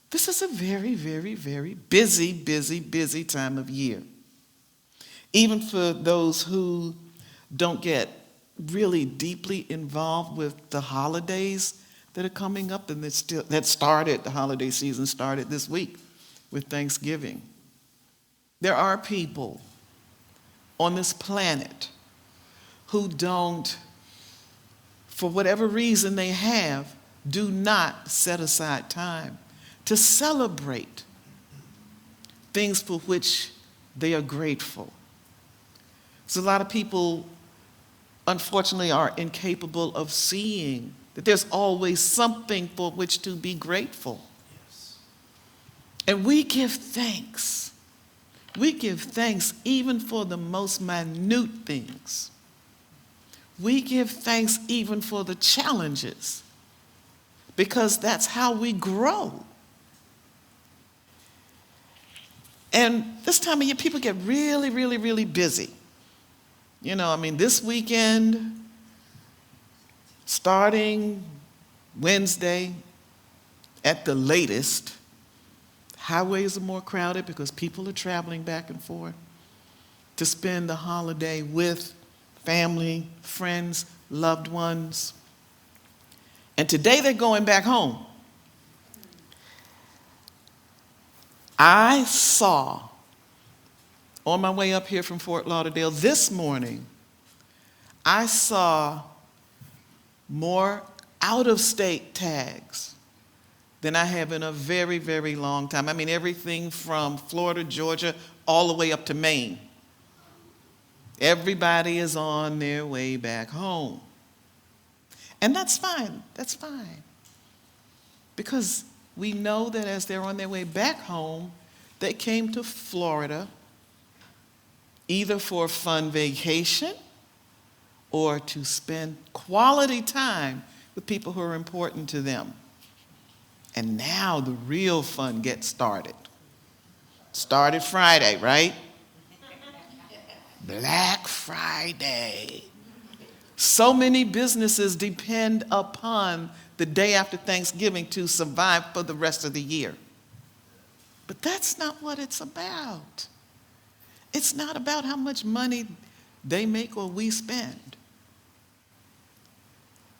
This is a very, very, very busy, busy, busy time of year. Even for those who don't get really deeply involved with the holidays that are coming up, and the holiday season started this week with Thanksgiving. There are people on this planet who don't, for whatever reason they have, do not set aside time to celebrate things for which they are grateful. So a lot of people, unfortunately, are incapable of seeing that there's always something for which to be grateful. Yes. And we give thanks. We give thanks even for the most minute things. We give thanks even for the challenges, because that's how we grow. And this time of year, people get really, really, really busy. This weekend, starting Wednesday at the latest, highways are more crowded because people are traveling back and forth to spend the holiday with family, friends, loved ones. And today they're going back home. I saw, on my way up here from Fort Lauderdale this morning, I saw more out-of-state tags than I have in a very, very long time. Everything from Florida, Georgia, all the way up to Maine. Everybody is on their way back home. And that's fine. That's fine. Because we know that as they're on their way back home, they came to Florida either for a fun vacation or to spend quality time with people who are important to them. And now the real fun gets started. Started Friday, right? Black Friday. So many businesses depend upon the day after Thanksgiving to survive for the rest of the year. But that's not what it's about. It's not about how much money they make or we spend.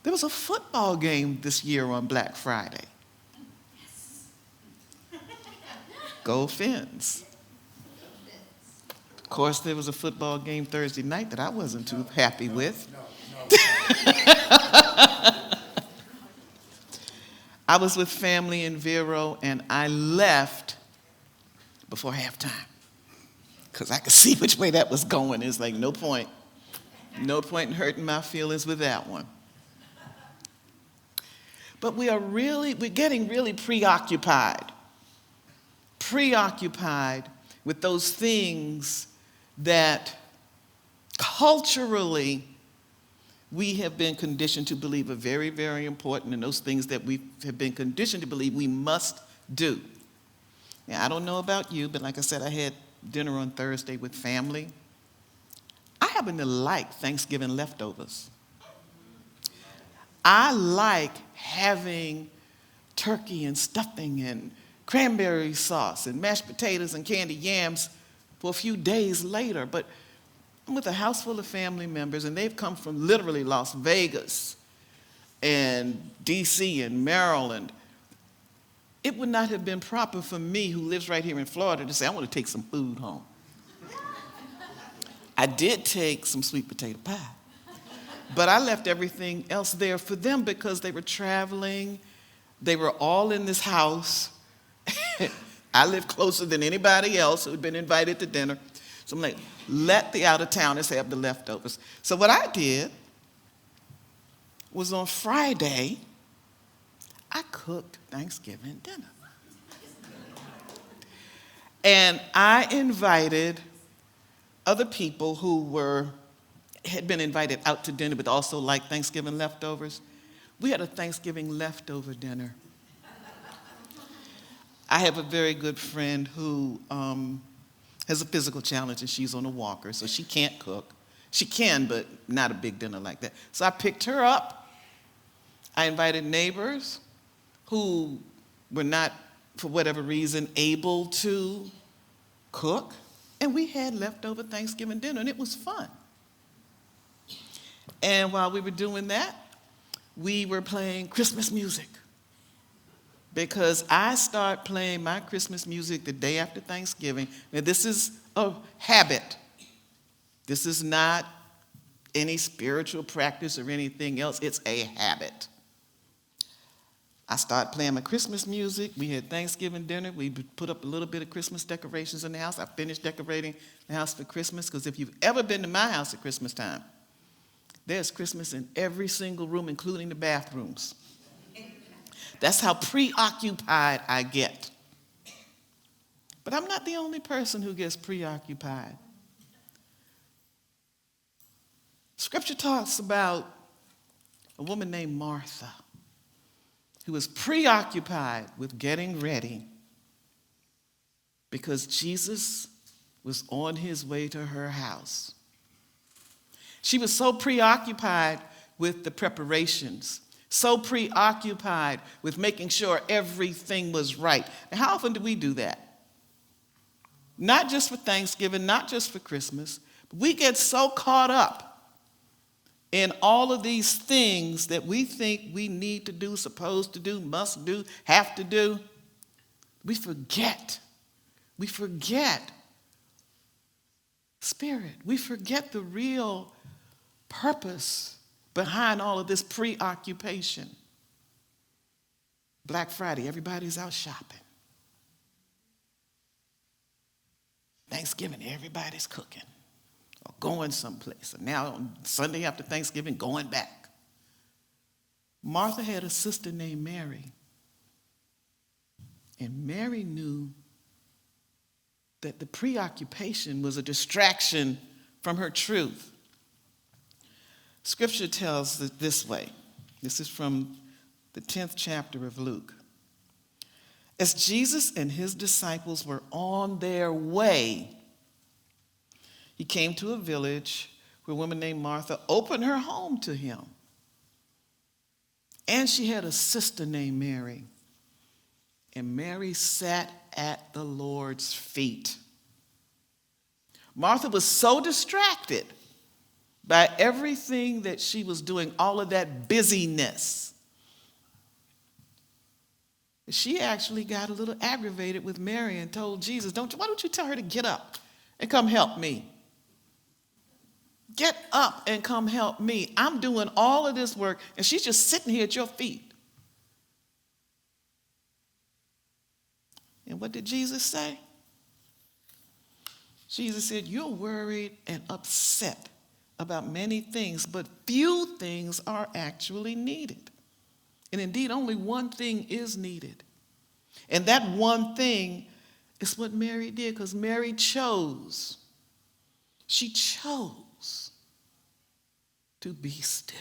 There was a football game this year on Black Friday. Go Fins. Of course, there was a football game Thursday night that I wasn't too happy with. I was with family in Vero, and I left before halftime because I could see which way that was going. It's like, no point in hurting my feelings with that one. But we're getting really preoccupied with those things that culturally we have been conditioned to believe are very, very important, and those things that we have been conditioned to believe we must do. Now, I don't know about you, but like I said, I had dinner on Thursday with family. I happen to like Thanksgiving leftovers. I like having turkey and stuffing and cranberry sauce and mashed potatoes and candied yams for a few days later. But I'm with a house full of family members, and they've come from literally Las Vegas and D.C. and Maryland. It would not have been proper for me, who lives right here in Florida, to say, I want to take some food home. I did take some sweet potato pie, but I left everything else there for them because they were traveling. They were all in this house. I live closer than anybody else who had been invited to dinner. So I'm like, let the out-of-towners have the leftovers. So what I did was on Friday, I cooked Thanksgiving dinner. And I invited other people who had been invited out to dinner but also liked Thanksgiving leftovers. We had a Thanksgiving leftover dinner. I have a very good friend who has a physical challenge, and she's on a walker, so she can't cook. She can, but not a big dinner like that. So I picked her up. I invited neighbors who were not for whatever reason, able to cook. And we had leftover Thanksgiving dinner, and it was fun. And while we were doing that, we were playing Christmas music. Because I start playing my Christmas music the day after Thanksgiving. Now, this is a habit. This is not any spiritual practice or anything else. It's a habit. I start playing my Christmas music. We had Thanksgiving dinner. We put up a little bit of Christmas decorations in the house. I finished decorating the house for Christmas, because if you've ever been to my house at Christmas time, there's Christmas in every single room, including the bathrooms. That's how preoccupied I get. But I'm not the only person who gets preoccupied. Scripture talks about a woman named Martha who was preoccupied with getting ready because Jesus was on his way to her house. She was so preoccupied with the preparations, so preoccupied with making sure everything was right. And how often do we do that? Not just for Thanksgiving, not just for Christmas, but we get so caught up in all of these things that we think we need to do, supposed to do, must do, have to do. We forget. We forget spirit. We forget the real purpose behind all of this preoccupation. Black Friday, everybody's out shopping. Thanksgiving, everybody's cooking or going someplace. And now on Sunday after Thanksgiving, going back. Martha had a sister named Mary. And Mary knew that the preoccupation was a distraction from her truth. Scripture tells it this way. This is from the 10th chapter of Luke. As Jesus and his disciples were on their way, he came to a village where a woman named Martha opened her home to him. And she had a sister named Mary. And Mary sat at the Lord's feet. Martha was so distracted by everything that she was doing, all of that busyness, she actually got a little aggravated with Mary and told Jesus, why don't you tell her to get up and come help me? Get up and come help me. I'm doing all of this work, and she's just sitting here at your feet. And what did Jesus say? Jesus said, you're worried and upset about many things, but few things are actually needed. And indeed, only one thing is needed. And that one thing is what Mary did, because Mary chose. She chose to be still.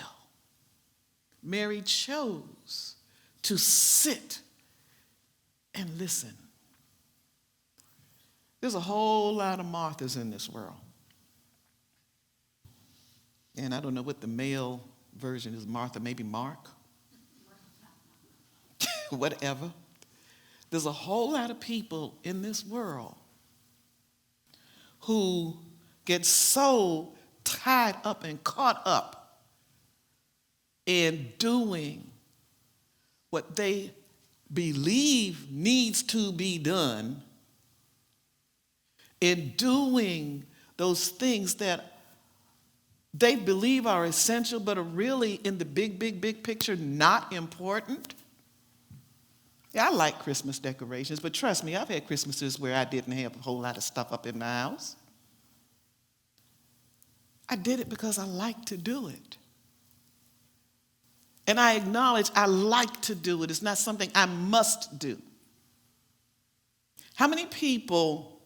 Mary chose to sit and listen. There's a whole lot of Marthas in this world. And I don't know what the male version is, Martha, maybe Mark. Whatever. There's a whole lot of people in this world who get so tied up and caught up in doing what they believe needs to be done, in doing those things that they believe are essential but are really, in the big picture, not important. Yeah, I like Christmas decorations, but trust me, I've had Christmases where I didn't have a whole lot of stuff up in my house. I did it because I like to do it. And I acknowledge I like to do it. It's not something I must do. How many people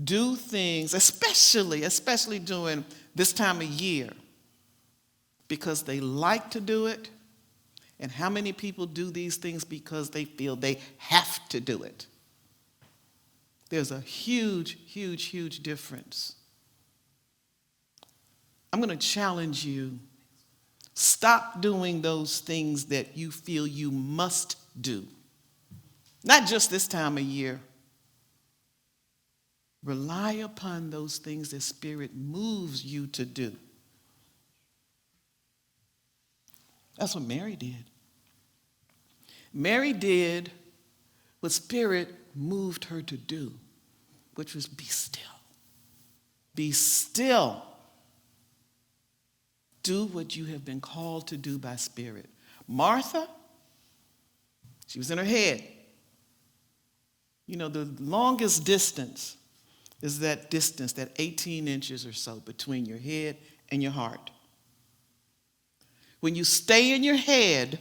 do things, especially during this time of year, because they like to do it? And how many people do these things because they feel they have to do it? There's a huge difference. I'm going to challenge you. Stop doing those things that you feel you must do. Not just this time of year. Rely upon those things that Spirit moves you to do. That's what Mary did. Mary did what Spirit moved her to do, which was be still. Be still. Do what you have been called to do by Spirit. Martha, she was in her head. You know, the longest distance is that distance, that 18 inches or so between your head and your heart. When you stay in your head,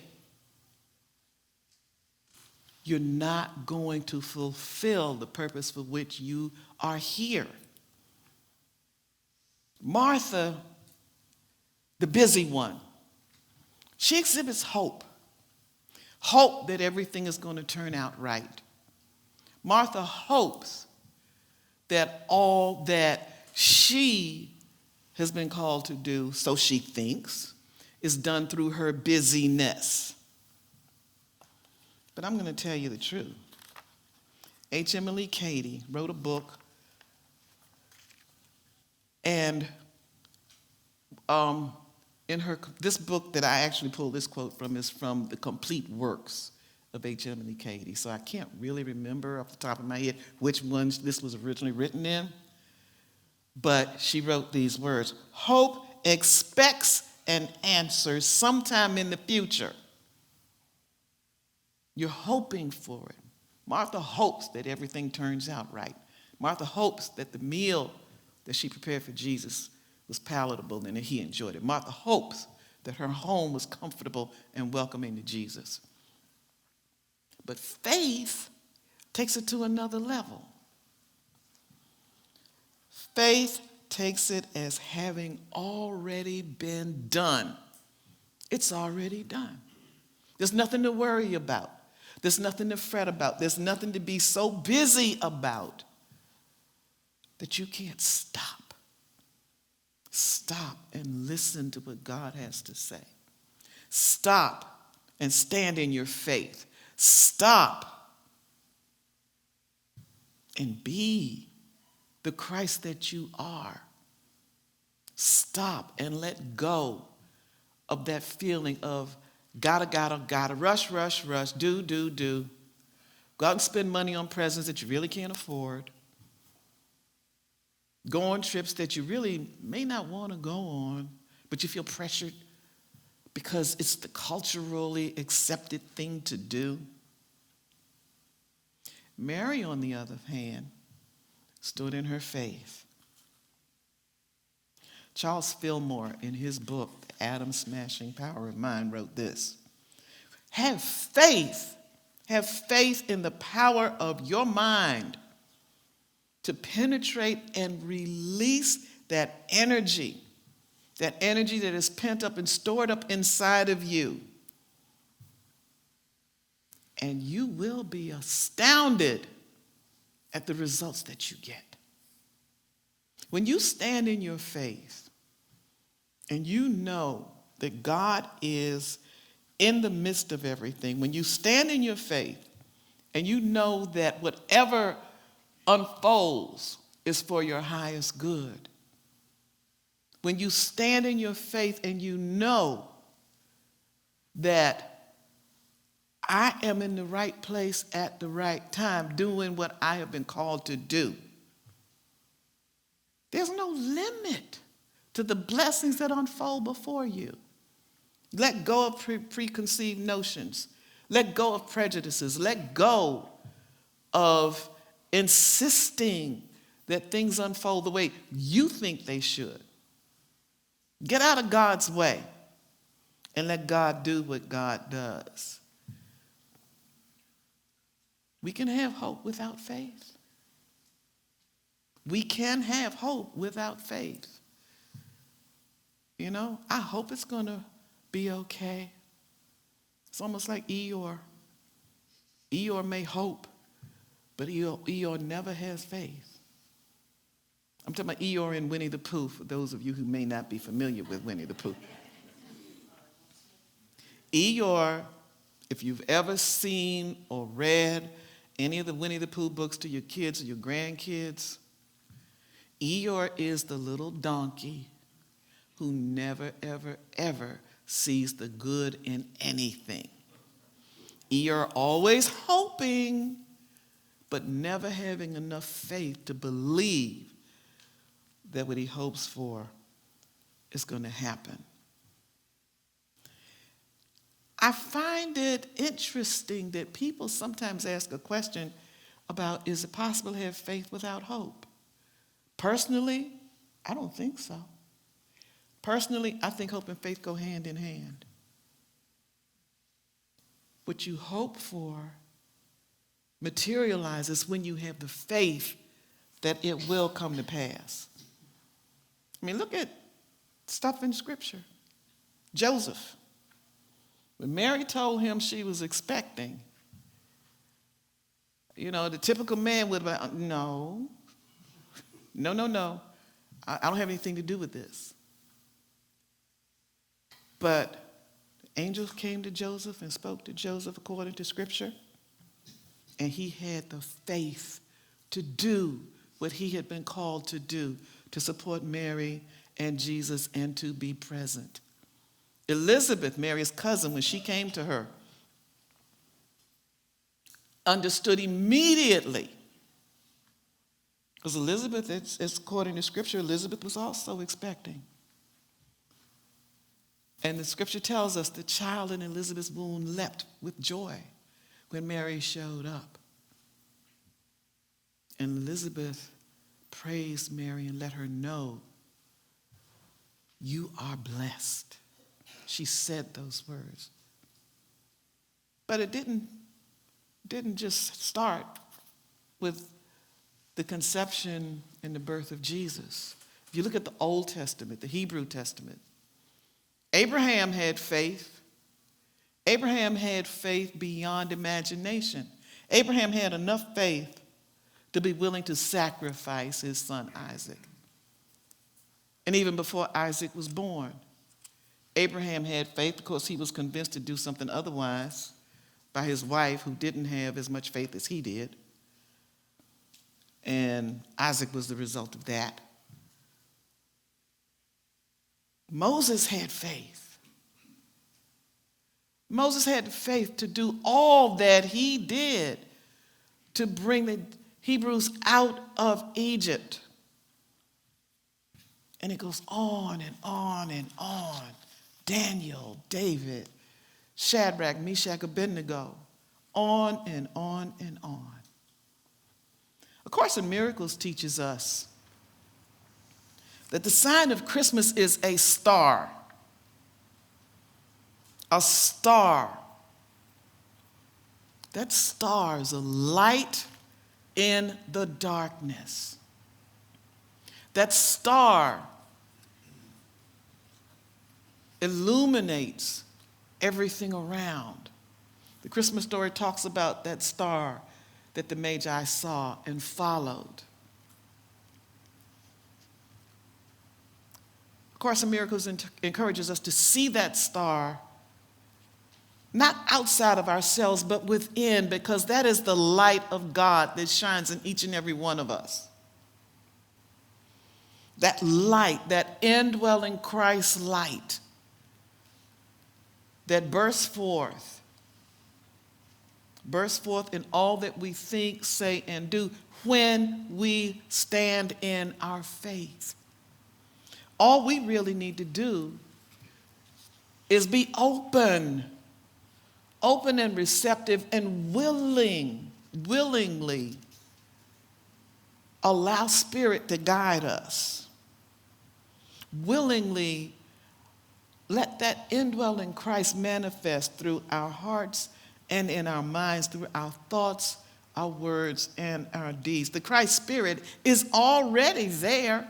you're not going to fulfill the purpose for which you are here. Martha, the busy one, she exhibits hope. Hope that everything is going to turn out right. Martha hopes that all that she has been called to do, so she thinks, is done through her busyness. But I'm going to tell you the truth. H. Emily Cady wrote a book, and this book that I actually pulled this quote from is from The Complete Works of H. Emily Cady. So I can't really remember off the top of my head which ones this was originally written in. But she wrote these words: hope expects an answer sometime in the future. You're hoping for it. Martha hopes that everything turns out right. Martha hopes that the meal that she prepared for Jesus was palatable and that he enjoyed it. Martha hopes that her home was comfortable and welcoming to Jesus. But faith takes it to another level. Faith takes it as having already been done. It's already done. There's nothing to worry about. There's nothing to fret about. There's nothing to be so busy about that you can't stop. Stop and listen to what God has to say. Stop and stand in your faith. Stop and be the Christ that you are. Stop and let go of that feeling of gotta, rush, do. Go out and spend money on presents that you really can't afford. Go on trips that you really may not want to go on, but you feel pressured because it's the culturally accepted thing to do. Mary, on the other hand, stood in her faith. Charles Fillmore, in his book, The Atom-Smashing Power of Mind, wrote this: have faith in the power of your mind to penetrate and release that energy that is pent up and stored up inside of you. And you will be astounded at the results that you get. When you stand in your faith and you know that God is in the midst of everything, when you stand in your faith and you know that whatever unfolds is for your highest good, when you stand in your faith and you know that I am in the right place at the right time, doing what I have been called to do, there's no limit to the blessings that unfold before you. Let go of preconceived notions. Let go of prejudices. Let go of insisting that things unfold the way you think they should. Get out of God's way and let God do what God does. We can have hope without faith. We can have hope without faith. You know, I hope it's going to be okay. It's almost like Eeyore. Eeyore may hope, but Eeyore never has faith. I'm talking about Eeyore and Winnie the Pooh, for those of you who may not be familiar with Winnie the Pooh. Eeyore, if you've ever seen or read any of the Winnie the Pooh books to your kids or your grandkids, Eeyore is the little donkey who never, ever, ever sees the good in anything. Eeyore always hoping, but never having enough faith to believe that what he hopes for is going to happen. I find it interesting that people sometimes ask a question about, is it possible to have faith without hope? Personally, I don't think so. Personally, I think hope and faith go hand in hand. What you hope for materializes when you have the faith that it will come to pass. I mean, look at stuff in Scripture. Joseph. When Mary told him she was expecting, the typical man would have been, no. I don't have anything to do with this. But angels came to Joseph and spoke to Joseph according to Scripture. And he had the faith to do what he had been called to do, to support Mary and Jesus and to be present. Elizabeth, Mary's cousin, when she came to her, understood immediately. Because Elizabeth, it's according to Scripture, Elizabeth was also expecting. And the Scripture tells us the child in Elizabeth's womb leapt with joy when Mary showed up. And Elizabeth praised Mary and let her know, you are blessed. She said those words. But it didn't just start with the conception and the birth of Jesus. If you look at the Old Testament, the Hebrew Testament, Abraham had faith. Abraham had faith beyond imagination. Abraham had enough faith to be willing to sacrifice his son Isaac. And even before Isaac was born, Abraham had faith because he was convinced to do something otherwise by his wife, who didn't have as much faith as he did. And Isaac was the result of that. Moses had faith. Moses had the faith to do all that he did to bring the Hebrews out of Egypt. And it goes on and on and on. Daniel, David, Shadrach, Meshach, Abednego, on and on and on. A Course in Miracles teaches us that the sign of Christmas is a star. A star. That star is a light in the darkness. That star illuminates everything around. The Christmas story talks about that star that the Magi saw and followed. A Course in Miracles encourages us to see that star not outside of ourselves, but within, because that is the light of God that shines in each and every one of us. That light, that indwelling Christ light that bursts forth in all that we think, say, and do when we stand in our faith. All we really need to do is be open and receptive and willingly allow Spirit to guide us. Willingly let that indwelling Christ manifest through our hearts and in our minds, through our thoughts, our words, and our deeds. The Christ Spirit is already there.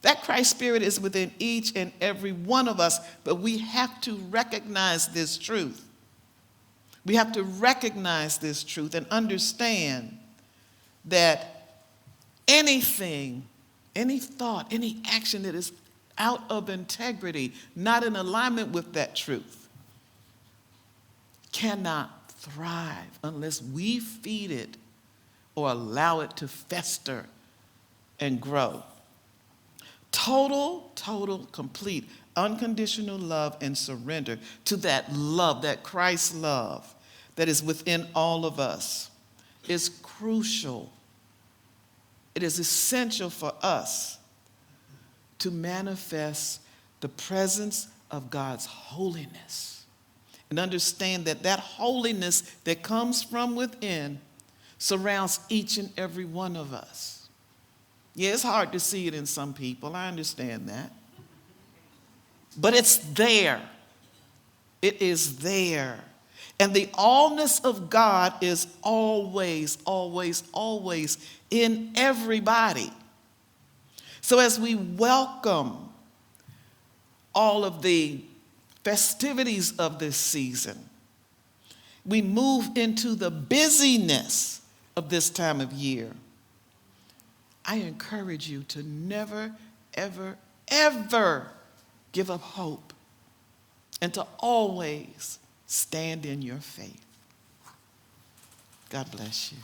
That Christ Spirit is within each and every one of us, but we have to recognize this truth. We have to recognize this truth and understand that anything, any thought, any action that is out of integrity, not in alignment with that truth, cannot thrive unless we feed it or allow it to fester and grow. Total, complete, unconditional love and surrender to that love, that Christ love that is within all of us is crucial. It is essential for us to manifest the presence of God's holiness and understand that that holiness that comes from within surrounds each and every one of us. Yeah, it's hard to see it in some people. I understand that. But it's there. It is there. And the allness of God is always in everybody. So as we welcome all of the festivities of this season, we move into the busyness of this time of year. I encourage you to never, ever give up hope and to always stand in your faith. God bless you.